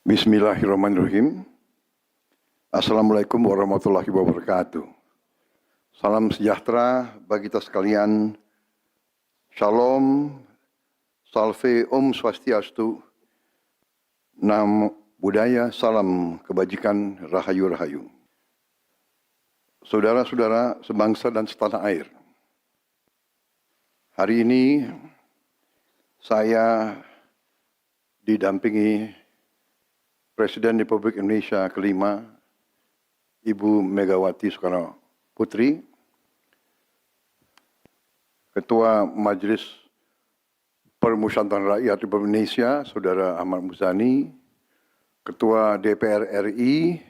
Bismillahirrahmanirrahim. Assalamualaikum warahmatullahi wabarakatuh. Salam sejahtera bagi kita sekalian. Shalom, salve, om swastiastu, nam budaya, salam kebajikan, rahayu-rahayu. Saudara-saudara sebangsa dan setanah air. Hari ini saya didampingi Presiden Republik Indonesia kelima, Ibu Megawati Soekarno Putri, Ketua Majelis Permusyawaratan Rakyat Republik Indonesia, Saudara Ahmad Muzani, Ketua DPR RI,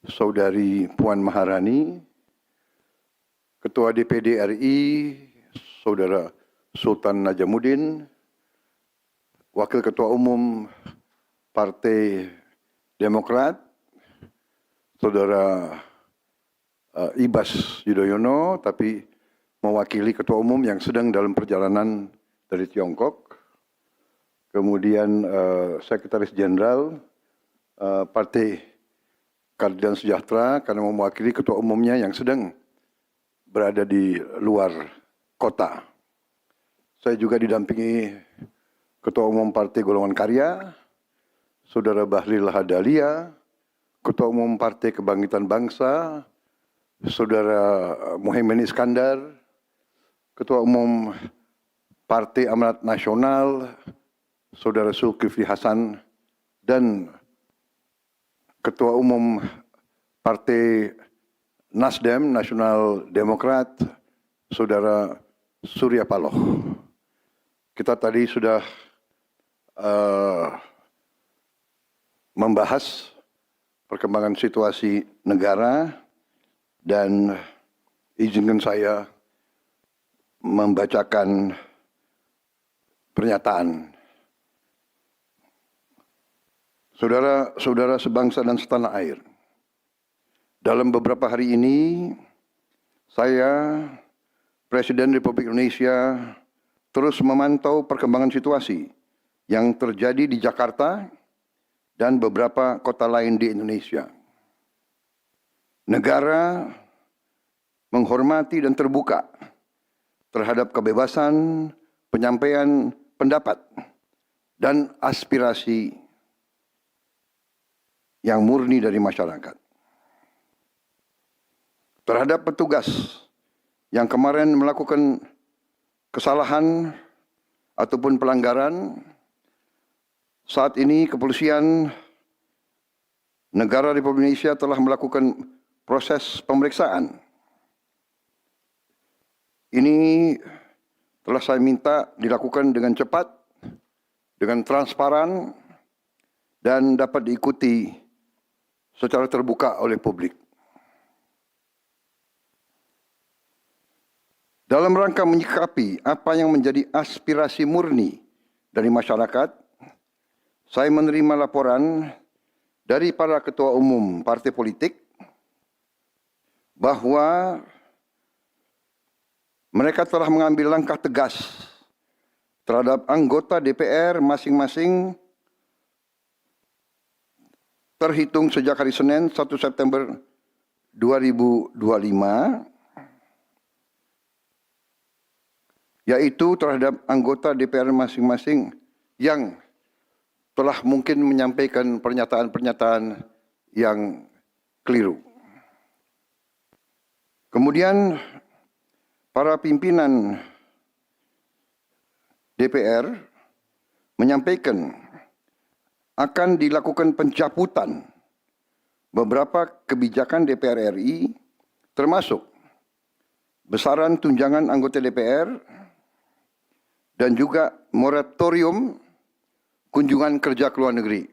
Saudari Puan Maharani, Ketua DPD RI, Saudara Sultan Najamuddin, Wakil Ketua Umum Partai Demokrat, Saudara Ibas Yudhoyono, tapi mewakili Ketua Umum yang sedang dalam perjalanan dari Tiongkok. Kemudian Sekretaris Jenderal Partai Keadilan Sejahtera karena mewakili Ketua Umumnya yang sedang berada di luar kota. Saya juga didampingi Ketua Umum Partai Golongan Karya, Saudara Bahlil Lahadalia, Ketua Umum Partai Kebangkitan Bangsa, Saudara Muhaimin Iskandar, Ketua Umum Partai Amanat Nasional, Saudara Zulkifli Hasan, dan Ketua Umum Partai Nasdem, Nasional Demokrat, Saudara Surya Paloh. Kita tadi sudah membahas perkembangan situasi negara dan izinkan saya membacakan pernyataan. Saudara-saudara sebangsa dan setanah air, dalam beberapa hari ini saya, Presiden Republik Indonesia, terus memantau perkembangan situasi yang terjadi di Jakarta dan beberapa kota lain di Indonesia. Negara menghormati dan terbuka terhadap kebebasan penyampaian pendapat dan aspirasi yang murni dari masyarakat. Terhadap petugas yang kemarin melakukan kesalahan ataupun pelanggaran, saat ini kepolisian negara Republik Indonesia telah melakukan proses pemeriksaan. Ini telah saya minta dilakukan dengan cepat, dengan transparan, dan dapat diikuti secara terbuka oleh publik. Dalam rangka menyikapi apa yang menjadi aspirasi murni dari masyarakat, saya menerima laporan dari para ketua umum partai politik bahwa mereka telah mengambil langkah tegas terhadap anggota DPR masing-masing terhitung sejak hari Senin 1 September 2025, yaitu terhadap anggota DPR masing-masing yang telah mungkin menyampaikan pernyataan-pernyataan yang keliru. Kemudian para pimpinan DPR menyampaikan akan dilakukan pencabutan beberapa kebijakan DPR RI, termasuk besaran tunjangan anggota DPR dan juga moratorium kunjungan kerja ke luar negeri.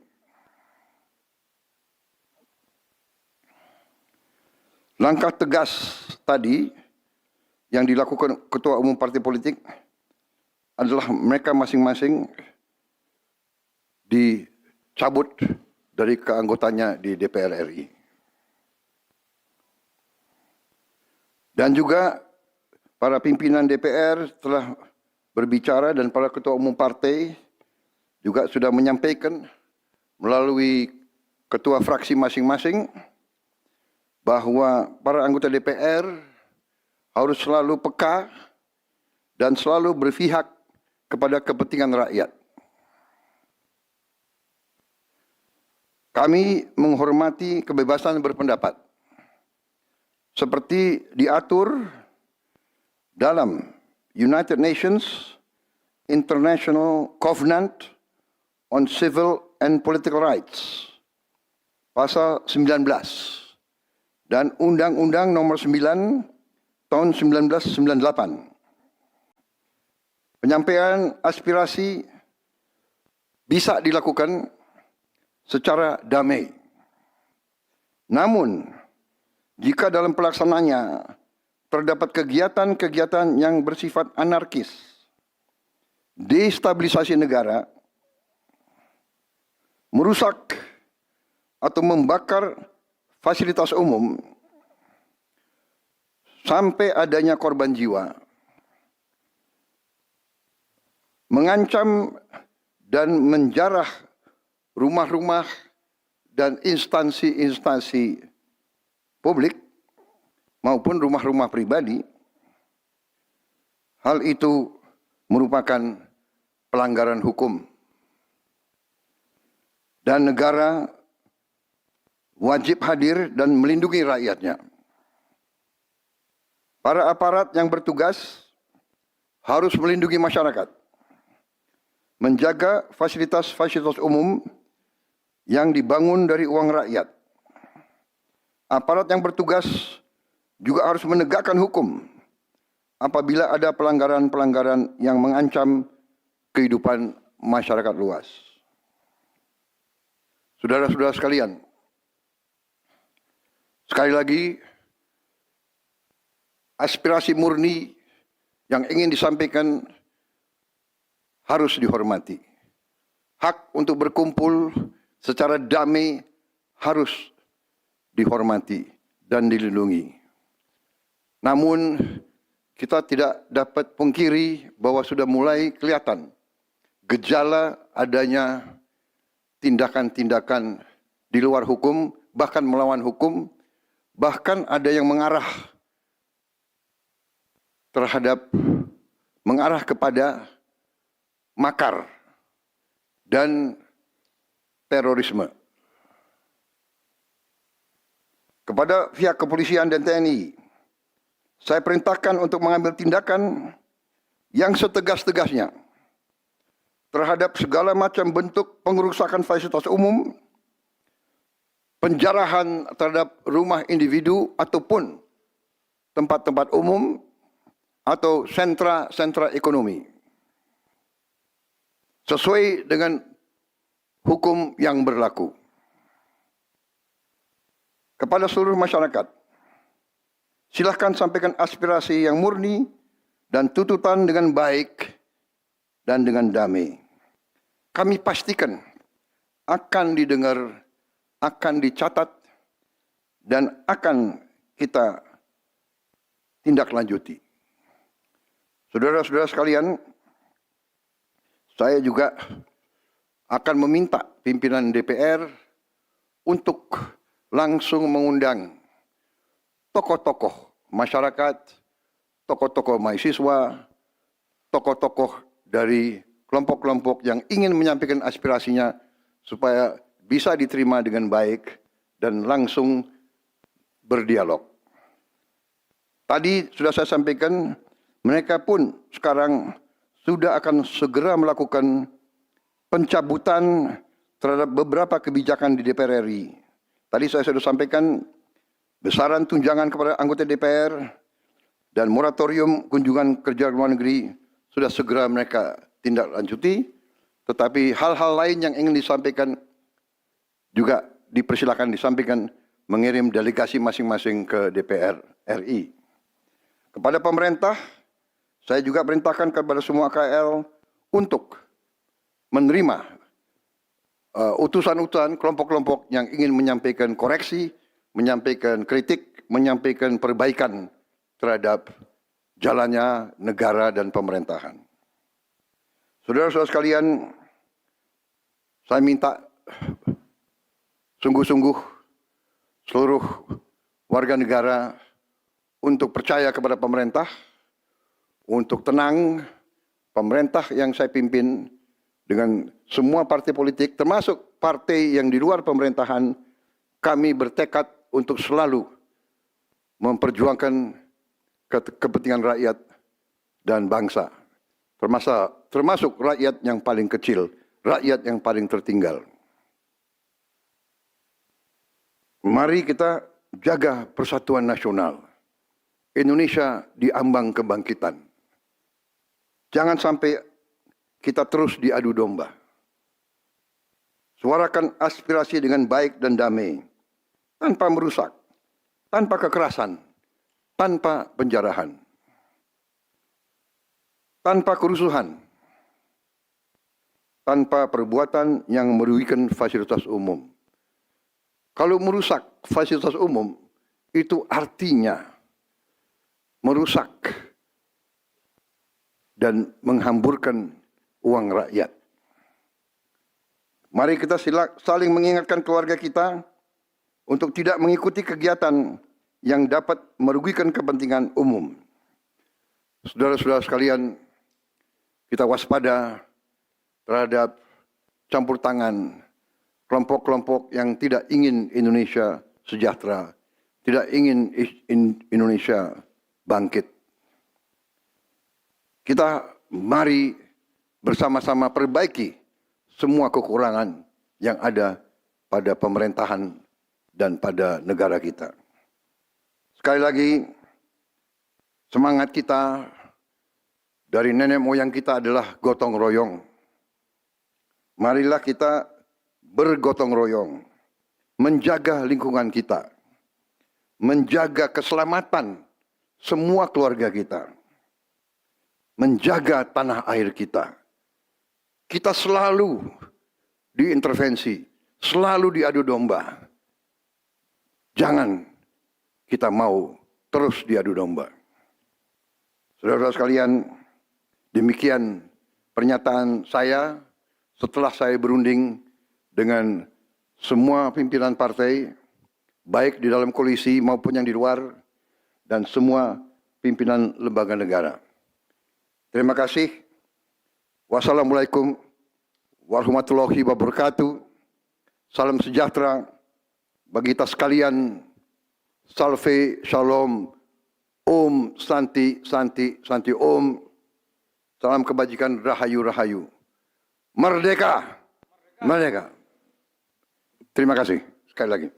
Langkah tegas tadi yang dilakukan ketua umum partai politik adalah mereka masing-masing dicabut dari keanggotanya di DPR RI. Dan juga para pimpinan DPR telah berbicara dan para ketua umum partai juga sudah menyampaikan melalui ketua fraksi masing-masing bahwa para anggota DPR harus selalu peka dan selalu berpihak kepada kepentingan rakyat. Kami menghormati kebebasan berpendapat seperti diatur dalam United Nations International Covenant on Civil and Political Rights, pasal 19, dan Undang-Undang Nomor 9 tahun 1998. Penyampaian aspirasi bisa dilakukan secara damai. Namun, jika dalam pelaksananya terdapat kegiatan-kegiatan yang bersifat anarkis, destabilisasi negara, merusak atau membakar fasilitas umum, sampai adanya korban jiwa, mengancam dan menjarah rumah-rumah dan instansi-instansi publik maupun rumah-rumah pribadi, hal itu merupakan pelanggaran hukum. Dan negara wajib hadir dan melindungi rakyatnya. Para aparat yang bertugas harus melindungi masyarakat, menjaga fasilitas-fasilitas umum yang dibangun dari uang rakyat. Aparat yang bertugas juga harus menegakkan hukum apabila ada pelanggaran-pelanggaran yang mengancam kehidupan masyarakat luas. Saudara-saudara sekalian, sekali lagi, aspirasi murni yang ingin disampaikan harus dihormati. Hak untuk berkumpul secara damai harus dihormati dan dilindungi. Namun, kita tidak dapat pungkiri bahwa sudah mulai kelihatan gejala adanya tindakan-tindakan di luar hukum, bahkan melawan hukum, bahkan ada yang mengarah kepada makar dan terorisme. Kepada pihak kepolisian dan TNI, saya perintahkan untuk mengambil tindakan yang setegas-tegasnya terhadap segala macam bentuk pengerusakan fasilitas umum, penjarahan terhadap rumah individu ataupun tempat-tempat umum atau sentra-sentra ekonomi, sesuai dengan hukum yang berlaku. Kepada seluruh masyarakat, silahkan sampaikan aspirasi yang murni dan tuntutan dengan baik dan dengan damai. Kami pastikan akan didengar, akan dicatat, dan akan kita tindak lanjuti. Saudara-saudara sekalian, saya juga akan meminta pimpinan DPR untuk langsung mengundang tokoh-tokoh masyarakat, tokoh-tokoh mahasiswa, tokoh-tokoh dari kelompok-kelompok yang ingin menyampaikan aspirasinya supaya bisa diterima dengan baik dan langsung berdialog. Tadi sudah saya sampaikan, mereka pun sekarang sudah akan segera melakukan pencabutan terhadap beberapa kebijakan di DPR RI. Tadi saya sudah sampaikan besaran tunjangan kepada anggota DPR dan moratorium kunjungan kerja luar negeri sudah segera mereka tindak lanjuti, tetapi hal-hal lain yang ingin disampaikan juga dipersilakan disampaikan mengirim delegasi masing-masing ke DPR RI. Kepada pemerintah, saya juga perintahkan kepada semua KL untuk menerima utusan-utusan kelompok-kelompok yang ingin menyampaikan koreksi, menyampaikan kritik, menyampaikan perbaikan terhadap jalannya negara dan pemerintahan. Saudara-saudara sekalian, saya minta sungguh-sungguh seluruh warga negara untuk percaya kepada pemerintah, untuk tenang, pemerintah yang saya pimpin dengan semua partai politik, termasuk partai yang di luar pemerintahan, kami bertekad untuk selalu memperjuangkan kepentingan rakyat dan bangsa, termasuk rakyat yang paling kecil, rakyat yang paling tertinggal. Mari kita jaga persatuan nasional. Indonesia di ambang kebangkitan. Jangan sampai kita terus diadu domba. Suarakan aspirasi dengan baik dan damai, tanpa merusak, tanpa kekerasan, tanpa penjarahan, tanpa kerusuhan, tanpa perbuatan yang merugikan fasilitas umum. Kalau merusak fasilitas umum, itu artinya merusak dan menghamburkan uang rakyat. Mari kita saling mengingatkan keluarga kita untuk tidak mengikuti kegiatan yang dapat merugikan kepentingan umum. Saudara-saudara sekalian, kita waspada terhadap campur tangan kelompok-kelompok yang tidak ingin Indonesia sejahtera, tidak ingin Indonesia bangkit. Kita mari bersama-sama perbaiki semua kekurangan yang ada pada pemerintahan dan pada negara kita. Sekali lagi, semangat kita dari nenek moyang kita adalah gotong royong. Marilah kita bergotong royong, menjaga lingkungan kita, menjaga keselamatan semua keluarga kita, menjaga tanah air kita. Kita selalu diintervensi, selalu diadu domba. Jangan kita mau terus diadu domba. Saudara-saudara sekalian, demikian pernyataan saya setelah saya berunding dengan semua pimpinan partai, baik di dalam koalisi maupun yang di luar, dan semua pimpinan lembaga negara. Terima kasih. Wassalamualaikum warahmatullahi wabarakatuh. Salam sejahtera bagi kita sekalian. Salve, shalom, om, santi, santi, santi, om. Salam kebajikan, rahayu, rahayu. Merdeka, merdeka. Terima kasih sekali lagi.